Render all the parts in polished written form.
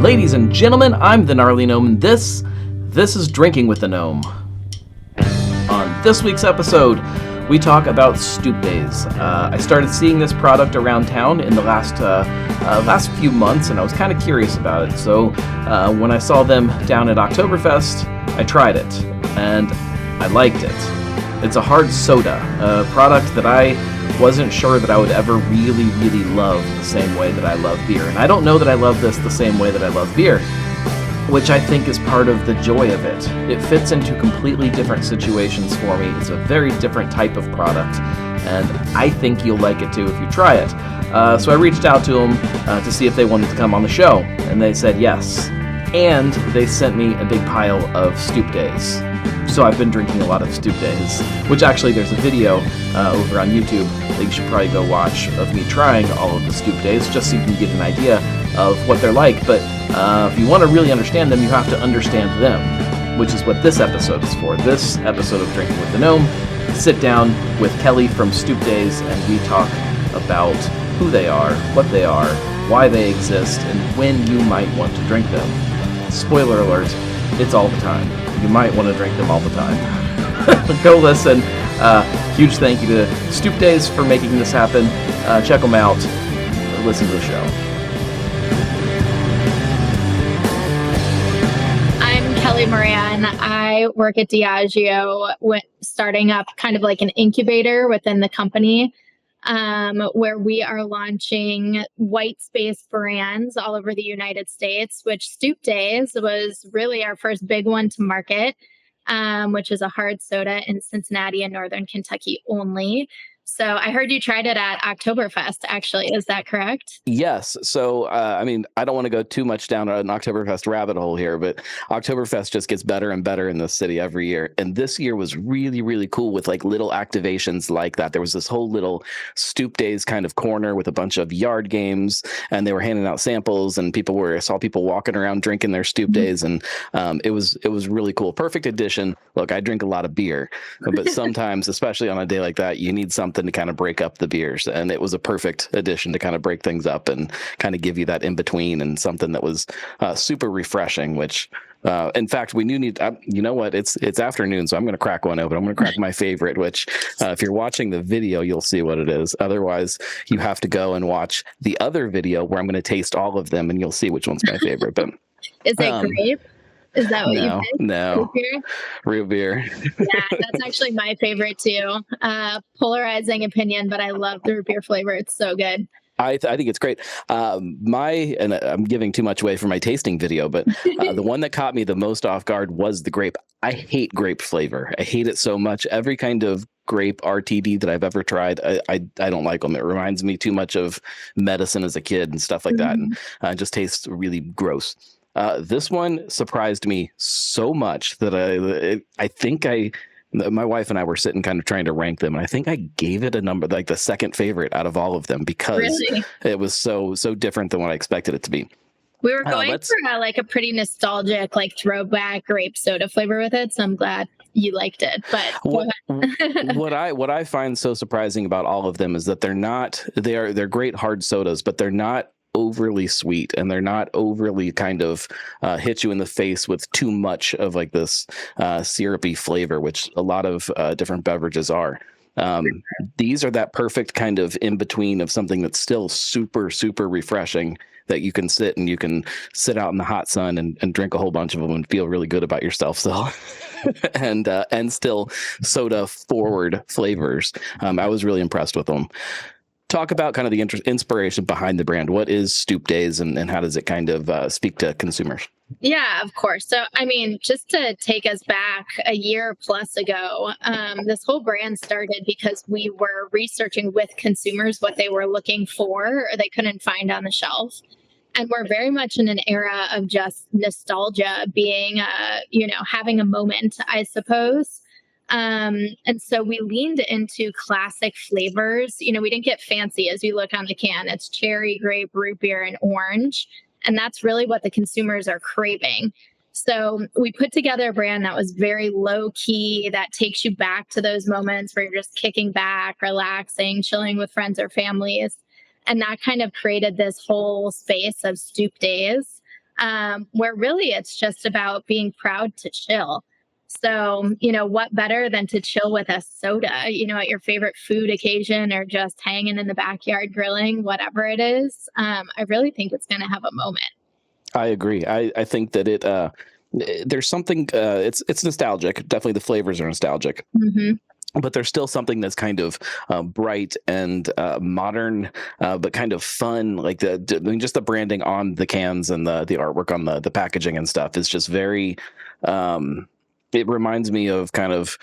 Ladies and gentlemen, I'm the Gnarly Gnome, and this is Drinking with the Gnome. On this week's episode, we talk about Stoop Dayz. I started seeing this product around town in the last few months, and I was kind of curious about it. So when I saw them down at Oktoberfest, I tried it, and I liked it. It's a hard soda, a product that I wasn't sure that I would ever really, really love the same way that I love beer. And I don't know that I love this the same way that I love beer, which I think is part of the joy of it. It fits into completely different situations for me. It's a very different type of product, and I think you'll like it too if you try it. So I reached out to them to see if they wanted to come on the show, and they said yes. And they sent me a big pile of Stoop Dayz. So I've been drinking a lot of Stoop Dayz, which actually there's a video over on YouTube that you should probably go watch of me trying all of the Stoop Dayz, just so you can get an idea of what they're like. But if you want to really understand them, you have to understand them, which is what this episode is for. This episode of Drinking with the Gnome, sit down with Kelly from Stoop Dayz, and we talk about who they are, what they are, why they exist, and when you might want to drink them. Spoiler alert, it's all the time. You might want to drink them all the time. Go listen. Huge thank you to Stoop Dayz for making this happen. Check them out. Listen to the show. I'm Kelly Moran. I work at Diageo, starting up kind of like an incubator within the company, where we are launching white space brands all over the United States, which Stoop Dayz was really our first big one to market, which is a hard soda in Cincinnati and Northern Kentucky only. So I heard you tried it at Oktoberfest, actually. Is that correct? Yes. So, I don't want to go too much down an Oktoberfest rabbit hole here, but Oktoberfest just gets better and better in this city every year. And this year was really, really cool with like little activations like that. There was this whole little Stoop Dayz kind of corner with a bunch of yard games, and they were handing out samples, and I saw people walking around drinking their Stoop Dayz, and it was really cool. Perfect addition. Look, I drink a lot of beer, but sometimes, especially on a day like that, you need something to kind of break up the beers, and it was a perfect addition to kind of break things up and kind of give you that in between, and something that was super refreshing, which in fact we need. You know what, it's afternoon, so I'm going to crack one open. I'm going to crack my favorite, which if you're watching the video you'll see what it is. Otherwise you have to go and watch the other video where I'm going to taste all of them and you'll see which one's my favorite. But is it grape? Is that what you picked? No. Root beer? Yeah, that's actually my favorite too. Polarizing opinion, but I love the root beer flavor. It's so good. I think it's great. And I'm giving too much away for my tasting video, but the one that caught me the most off guard was the grape. I hate grape flavor. I hate it so much. Every kind of grape RTD that I've ever tried, I don't like them. It reminds me too much of medicine as a kid and stuff like that, and it just tastes really gross. This one surprised me so much that I think my wife and I were sitting kind of trying to rank them, and I think I gave it a number, like the second favorite out of all of them, because it was so different than what I expected it to be. We were going for a pretty nostalgic, like throwback grape soda flavor with it, so I'm glad you liked it. But what I find so surprising about all of them is that they're great hard sodas, but they're not overly sweet, and they're not overly kind of hit you in the face with too much of like this syrupy flavor, which a lot of different beverages are. These are that perfect kind of in between of something that's still super, super refreshing, that you can sit out in the hot sun and drink a whole bunch of them and feel really good about yourself. So, and still soda forward flavors. I was really impressed with them. Talk about kind of the inspiration behind the brand. What is Stoop Dayz, and how does it kind of speak to consumers? Yeah, of course. So, just to take us back a year plus ago, this whole brand started because we were researching with consumers what they were looking for or they couldn't find on the shelf. And we're very much in an era of just nostalgia being, having a moment, I suppose. And so we leaned into classic flavors. We didn't get fancy. As you look on the can, it's cherry, grape, root beer, and orange. And that's really what the consumers are craving. So we put together a brand that was very low key, that takes you back to those moments where you're just kicking back, relaxing, chilling with friends or families. And that kind of created this whole space of Stoop Dayz. where really it's just about being proud to chill. So, what better than to chill with a soda, at your favorite food occasion or just hanging in the backyard grilling, whatever it is. I really think it's going to have a moment. I agree. I think that there's something, it's nostalgic. Definitely the flavors are nostalgic. Hmm. But there's still something that's kind of bright and modern, but kind of fun. Like just the branding on the cans and the artwork on the packaging and stuff is just very. It reminds me of kind of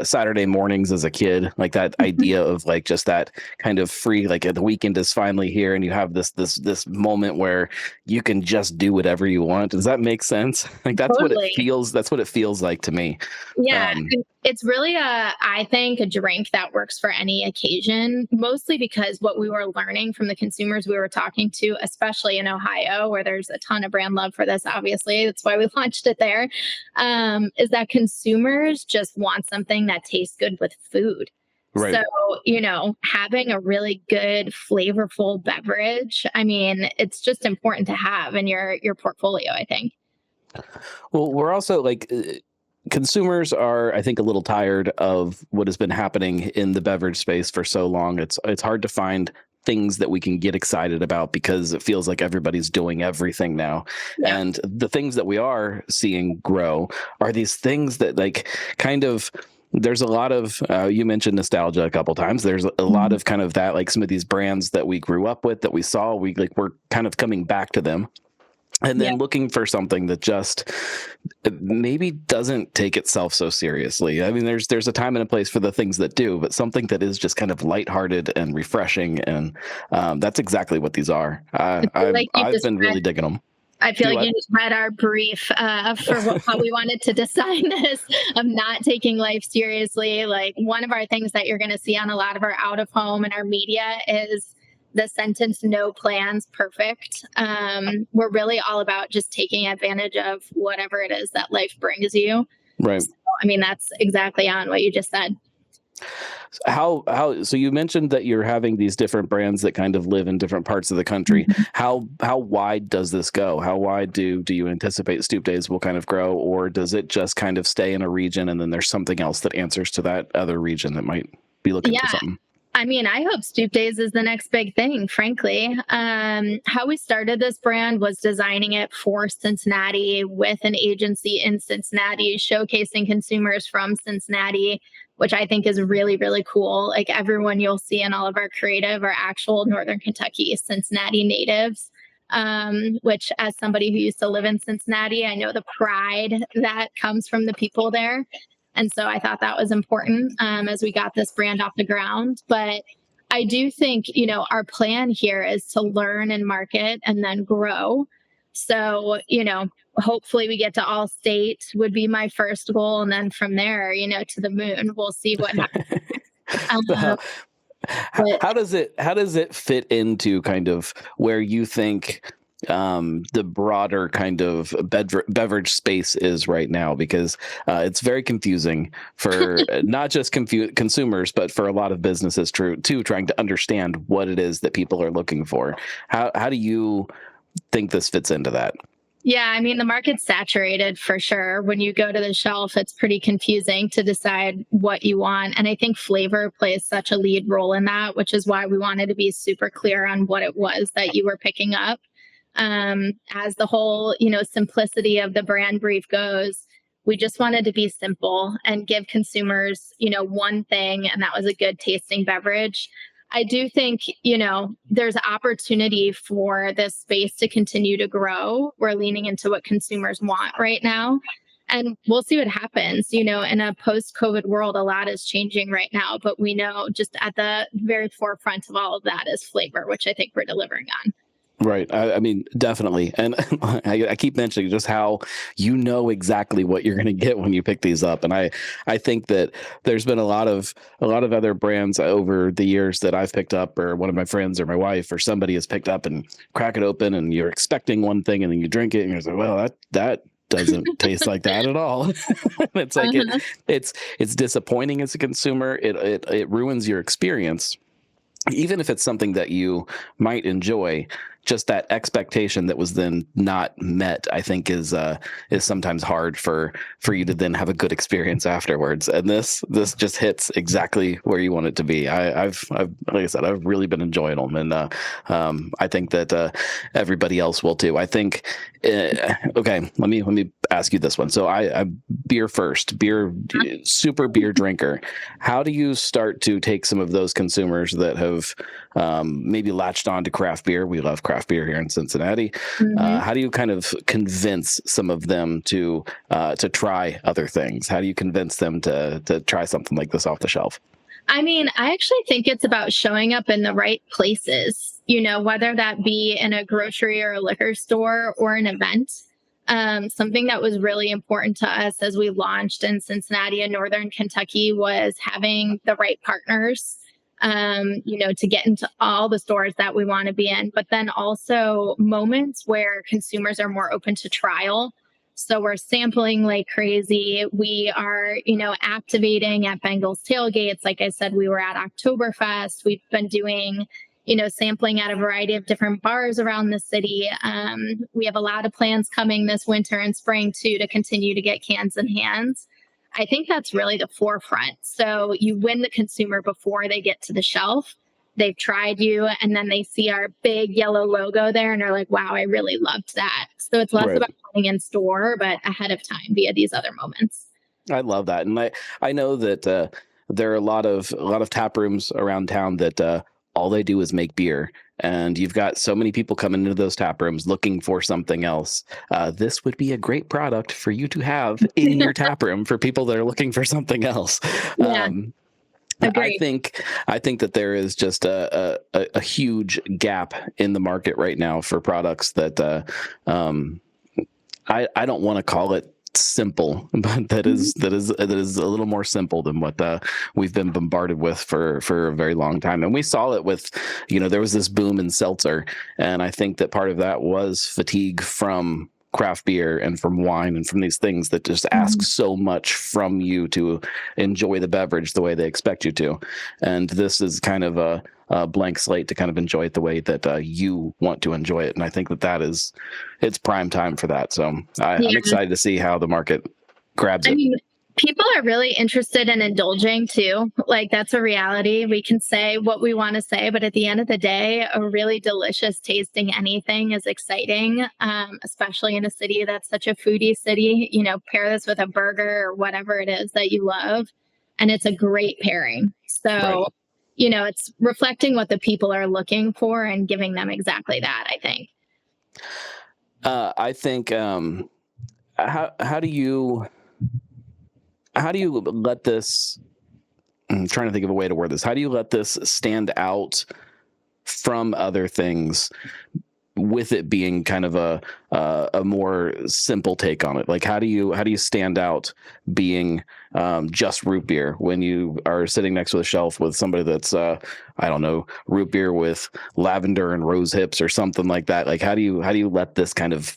Saturday mornings as a kid, like that idea of like just that kind of free, like the weekend is finally here, and you have this moment where you can just do whatever you want. Does that make sense? Like that's what it Totally. feels. That's what it feels like to me. Yeah, Um, and it's really I think a drink that works for any occasion, mostly because what we were learning from the consumers we were talking to, especially in Ohio, where there's a ton of brand love for this, obviously, that's why we launched it there, is that consumers just want something that tastes good with food. right. So, having a really good, flavorful beverage, I mean, it's just important to have in your portfolio, I think. Well, we're also like consumers are, I think, a little tired of what has been happening in the beverage space for so long. It's hard to find things that we can get excited about because it feels like everybody's doing everything now. Yeah. And the things that we are seeing grow are these things that like kind of there's a lot of you mentioned nostalgia a couple times. There's a lot Mhm. of kind of that, like some of these brands that we grew up with, that we saw, we're kind of coming back to them and Yeah. then looking for something that just maybe doesn't take itself so seriously. I mean, there's a time and a place for the things that do, but something that is just kind of lighthearted and refreshing, and that's exactly what these are. I feel like you I've just been really digging them. I feel Do like what? you just read our brief for how we wanted to design this of not taking life seriously. Like one of our things that you're going to see on a lot of our out of home and our media is the sentence "no plans, perfect." We're really all about just taking advantage of whatever it is that life brings you. Right. So, I mean, that's exactly on what you just said. So you mentioned that you're having these different brands that kind of live in different parts of the country. Mhm. How wide does this go? How wide do you anticipate Stoop Days will kind of grow, or does it just kind of stay in a region and then there's something else that answers to that other region that might be looking for Yeah. something? I mean, I hope Stoop Dayz is the next big thing, frankly. How we started this brand was designing it for Cincinnati with an agency in Cincinnati, showcasing consumers from Cincinnati, which I think is really, really cool. Like everyone you'll see in all of our creative are actual Northern Kentucky, Cincinnati natives. Which, as somebody who used to live in Cincinnati, I know the pride that comes from the people there. And so I thought that was important as we got this brand off the ground. But I do think, our plan here is to learn and market and then grow. So, hopefully we get to all state would be my first goal. And then from there, to the moon, we'll see what happens. So Um, but how does it fit into kind of where you think the broader kind of beverage space is right now? Because it's very confusing for not just consumers, but for a lot of businesses too, trying to understand what it is that people are looking for. How do you think this fits into that? Yeah, I mean, the market's saturated for sure. When you go to the shelf, it's pretty confusing to decide what you want. And I think flavor plays such a lead role in that, which is why we wanted to be super clear on what it was that you were picking up. As the whole, simplicity of the brand brief goes, we just wanted to be simple and give consumers, one thing, and that was a good tasting beverage. I do think, there's opportunity for this space to continue to grow. We're leaning into what consumers want right now. And we'll see what happens. In a post COVID world, a lot is changing right now. But we know just at the very forefront of all of that is flavor, which I think we're delivering on. Right. I mean, definitely. And I keep mentioning just how exactly what you're going to get when you pick these up. And I think that there's been a lot of other brands over the years that I've picked up, or one of my friends or my wife or somebody has picked up, and crack it open and you're expecting one thing and then you drink it and you're like, well, that doesn't taste like that at all. It's like Uh-huh. it's disappointing as a consumer. It ruins your experience, even if it's something that you might enjoy. just that expectation that was then not met, I think is sometimes hard for you to then have a good experience afterwards. And this just hits exactly where you want it to be. I've like I said, I've really been enjoying them, and I think that everybody else will too. I think. Okay, let me ask you this one. So I'm beer first, super beer drinker. How do you start to take some of those consumers that have maybe latched on to craft beer? We love craft beer here in Cincinnati. How do you kind of convince some of them to try other things? How do you convince them to try something like this off the shelf? I mean, I actually think it's about showing up in the right places, whether that be in a grocery or a liquor store or an event. Something that was really important to us as we launched in Cincinnati and Northern Kentucky was having the right partners, to get into all the stores that we want to be in, but then also moments where consumers are more open to trial. So we're sampling like crazy. We are, activating at Bengals tailgates. Like I said, we were at Oktoberfest. We've been doing, sampling at a variety of different bars around the city. We have a lot of plans coming this winter and spring too to continue to get cans in hands. I think that's really the forefront. So you win the consumer before they get to the shelf. They've tried you, and then they see our big yellow logo there and are like, wow, I really loved that. So it's less about putting in store, but ahead of time via these other moments. I love that. And I know that there are a lot of tap rooms around town that all they do is make beer. And you've got so many people coming into those tap rooms looking for something else. This would be a great product for you to have in your tap room for people that are looking for something else. Yeah. I think that there is just a huge gap in the market right now for products that I don't want to call it simple, but that is a little more simple than what we've been bombarded with for a very long time. And we saw it with, there was this boom in seltzer, and I think that part of that was fatigue from craft beer and from wine and from these things that just ask so much from you to enjoy the beverage the way they expect you to. And this is kind of a blank slate to kind of enjoy it the way that you want to enjoy it. And I think that it's prime time for that. So I'm excited to see how the market grabs it. People are really interested in indulging too. Like, that's a reality. We can say what we want to say, but at the end of the day, a really delicious tasting anything is exciting, especially in a city that's such a foodie city. Pair this with a burger or whatever it is that you love, and it's a great pairing. So, it's reflecting what the people are looking for and giving them exactly that, I think. I think, how do you let this, I'm trying to think of a way to word this. How do you let this stand out from other things with it being kind of a more simple take on it? Like, how do you stand out being just root beer when you are sitting next to a shelf with somebody that's, I don't know, root beer with lavender and rose hips or something like that? Like, how do you let this kind of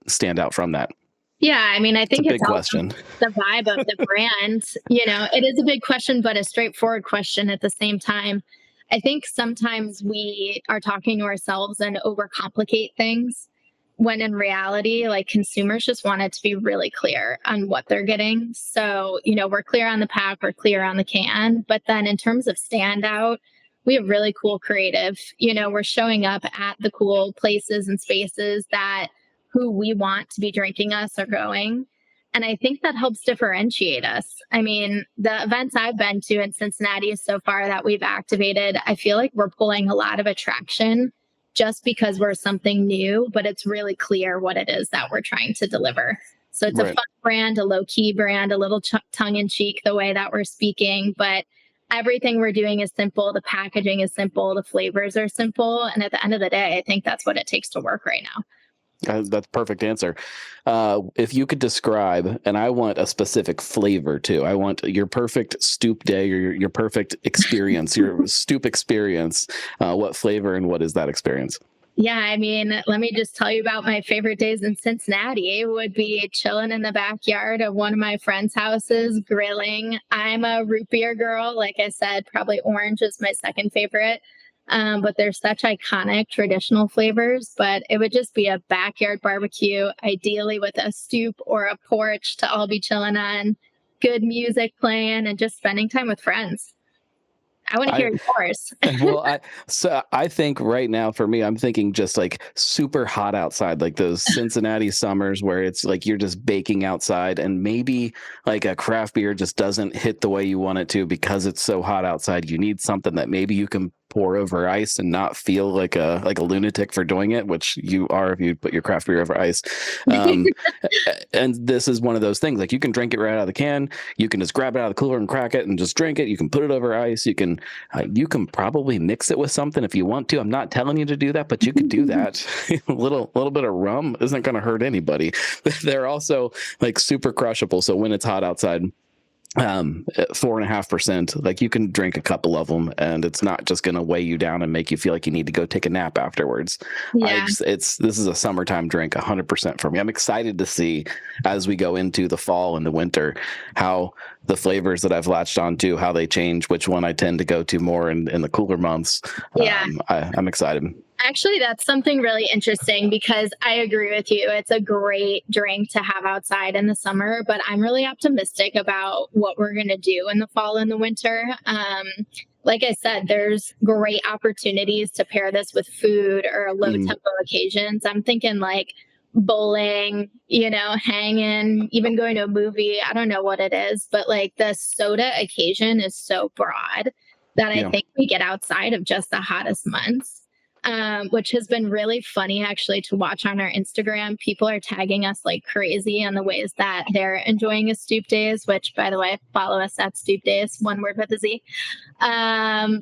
stand out from that? Yeah, I think it's a big question. The vibe of the brand. It is a big question, but a straightforward question at the same time. I think sometimes we are talking to ourselves and overcomplicate things when in reality, like, consumers just want it to be really clear on what they're getting. So, we're clear on the pack, we're clear on the can, but then in terms of standout, we have really cool creative. We're showing up at the cool places and spaces that who we want to be drinking us are going. And I think that helps differentiate us. The events I've been to in Cincinnati so far that we've activated, I feel like we're pulling a lot of attraction just because we're something new, but it's really clear what it is that we're trying to deliver. So it's a fun brand, a low-key brand, a little tongue-in-cheek the way that we're speaking, but everything we're doing is simple. The packaging is simple. The flavors are simple. And at the end of the day, I think that's what it takes to work right now. That's a perfect answer. If you could describe, and I want a specific flavor too. I want your perfect Stoop day, or your perfect experience, your Stoop experience. What flavor and what is that experience? Yeah, let me just tell you about my favorite days in Cincinnati. It would be chilling in the backyard of one of my friends' houses, grilling. I'm a root beer girl. Like I said, probably orange is my second favorite. But they're such iconic traditional flavors. But it would just be a backyard barbecue, ideally with a stoop or a porch to all be chilling on, good music playing, and just spending time with friends. I want to hear yours. Well, I think right now for me, I'm thinking just like super hot outside, like those Cincinnati summers where it's like you're just baking outside, and maybe like a craft beer just doesn't hit the way you want it to because it's so hot outside. You need something that maybe you can pour over ice and not feel like a lunatic for doing it, which you are if you put your craft beer over ice. And this is one of those things, like you can drink it right out of the can. You can just grab it out of the cooler and crack it and just drink it. You can put it over ice. You can probably mix it with something if you want to. I'm not telling you to do that, but you could do that. a little bit of rum isn't going to hurt anybody. They're also like super crushable. So when it's hot outside, 4.5%, like you can drink a couple of them and it's not just going to weigh you down and make you feel like you need to go take a nap afterwards. This is a summertime drink 100% for me. I'm excited to see as we go into the fall and the winter how the flavors that I've latched onto, how they change, which one I tend to go to more in the cooler months. I'm excited. Actually, that's something really interesting because I agree with you. It's a great drink to have outside in the summer, but I'm really optimistic about what we're going to do in the fall and the winter. Like I said, there's great opportunities to pair this with food or low tempo occasions. I'm thinking like bowling, hanging, even going to a movie. I don't know what it is, but like the soda occasion is so broad that I think we get outside of just the hottest months. Which has been really funny actually to watch on our Instagram. People are tagging us like crazy on the ways that they're enjoying a Stoop Dayz, which by the way, follow us at Stoop Dayz, one word with a Z,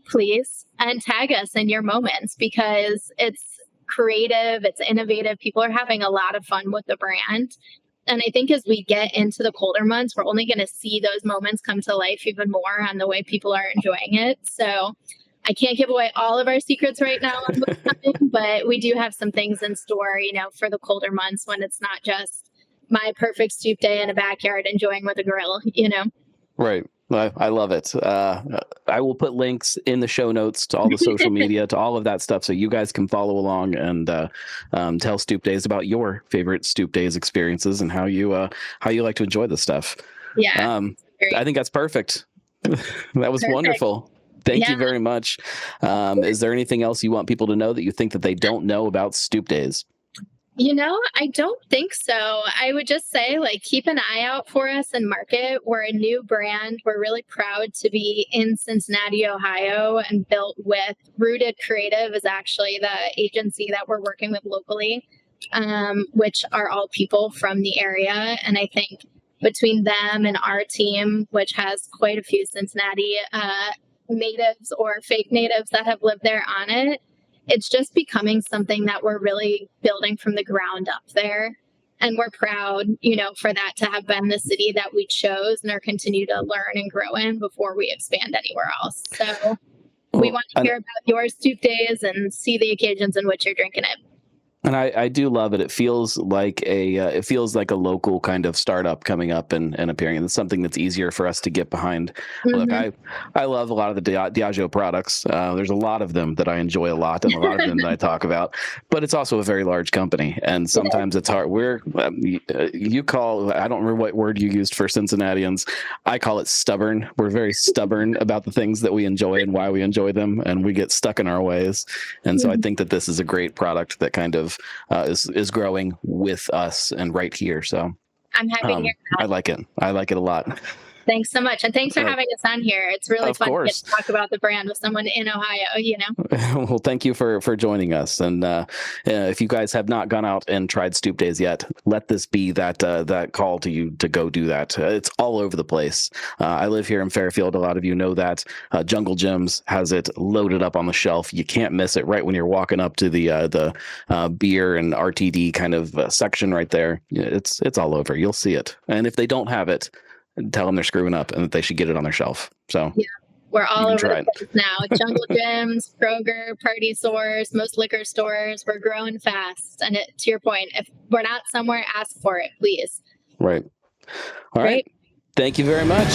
please, and tag us in your moments because it's creative, it's innovative. People are having a lot of fun with the brand. And I think as we get into the colder months, we're only going to see those moments come to life even more on the way people are enjoying it. So I can't give away all of our secrets right now, but we do have some things in store, for the colder months when it's not just my perfect stoop day in a backyard enjoying with a grill, Right. I love it. I will put links in the show notes to all the social media, to all of that stuff, so you guys can follow along and tell Stoop Dayz about your favorite Stoop Dayz experiences and how you like to enjoy this stuff. Yeah. I think that's perfect. That was wonderful. Thank you very much. Is there anything else you want people to know that you think that they don't know about Stoop Dayz? I don't think so. I would just say, keep an eye out for us in market. We're a new brand. We're really proud to be in Cincinnati, Ohio, and built with Rooted Creative is actually the agency that we're working with locally, which are all people from the area. And I think between them and our team, which has quite a few Cincinnati natives or fake natives that have lived there on it, it's just becoming something that we're really building from the ground up there. And we're proud, for that to have been the city that we chose and are continue to learn and grow in before we expand anywhere else. So we want to hear about your Stoop Dayz and see the occasions in which you're drinking it. And I do love it. It feels like a local kind of startup coming up and appearing, and it's something that's easier for us to get behind. Look, I love a lot of the Diageo products. There's a lot of them that I enjoy a lot, and a lot of them that I talk about. But it's also a very large company, and sometimes it's hard. You call, I don't remember what word you used for Cincinnatians. I call it stubborn. We're very stubborn about the things that we enjoy and why we enjoy them, and we get stuck in our ways. And so I think that this is a great product that kind of is growing with us and right here. So I'm happy to hear that. I like it. I like it a lot. Thanks so much. And thanks for having us on here. It's really fun to get to talk about the brand with someone in Ohio, Well, thank you for joining us. And if you guys have not gone out and tried Stoop Dayz yet, let this be that call to you to go do that. It's all over the place. I live here in Fairfield. A lot of you know that. Jungle Gyms has it loaded up on the shelf. You can't miss it right when you're walking up to the beer and RTD kind of section right there. It's all over. You'll see it. And if they don't have it, tell them they're screwing up and that they should get it on their shelf. So we're all over the place now. Jungle Gyms, Kroger, Party Stores, most liquor stores. We're growing fast. And to your point, if we're not somewhere, ask for it, please. Right. All right. Thank you very much.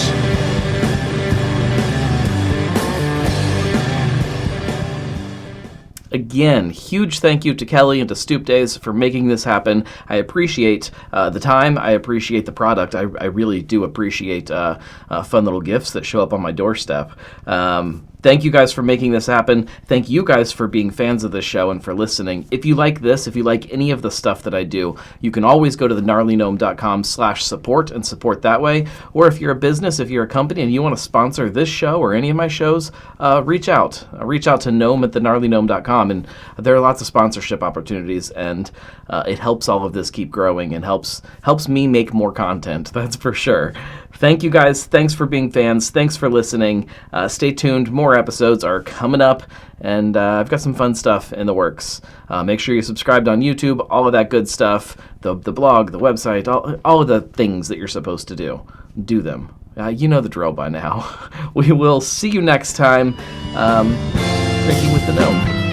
Again, huge thank you to Kelly and to Stoop Dayz for making this happen. I appreciate the time. I appreciate the product. I really do appreciate fun little gifts that show up on my doorstep. Thank you guys for making this happen. Thank you guys for being fans of this show and for listening. If you like this, if you like any of the stuff that I do, you can always go to thenarlygnome.com/support and support that way. Or if you're a business, if you're a company and you want to sponsor this show or any of my shows, reach out. Reach out to gnome@thenarlygnome.com, and there are lots of sponsorship opportunities, and it helps all of this keep growing and helps me make more content, that's for sure. Thank you guys. Thanks for being fans. Thanks for listening. Stay tuned. More episodes are coming up, and I've got some fun stuff in the works. Make sure you're subscribed on YouTube, all of that good stuff, the blog, the website, all of the things that you're supposed to do. Do them. You know the drill by now. We will see you next time. Drinking with the Gnome.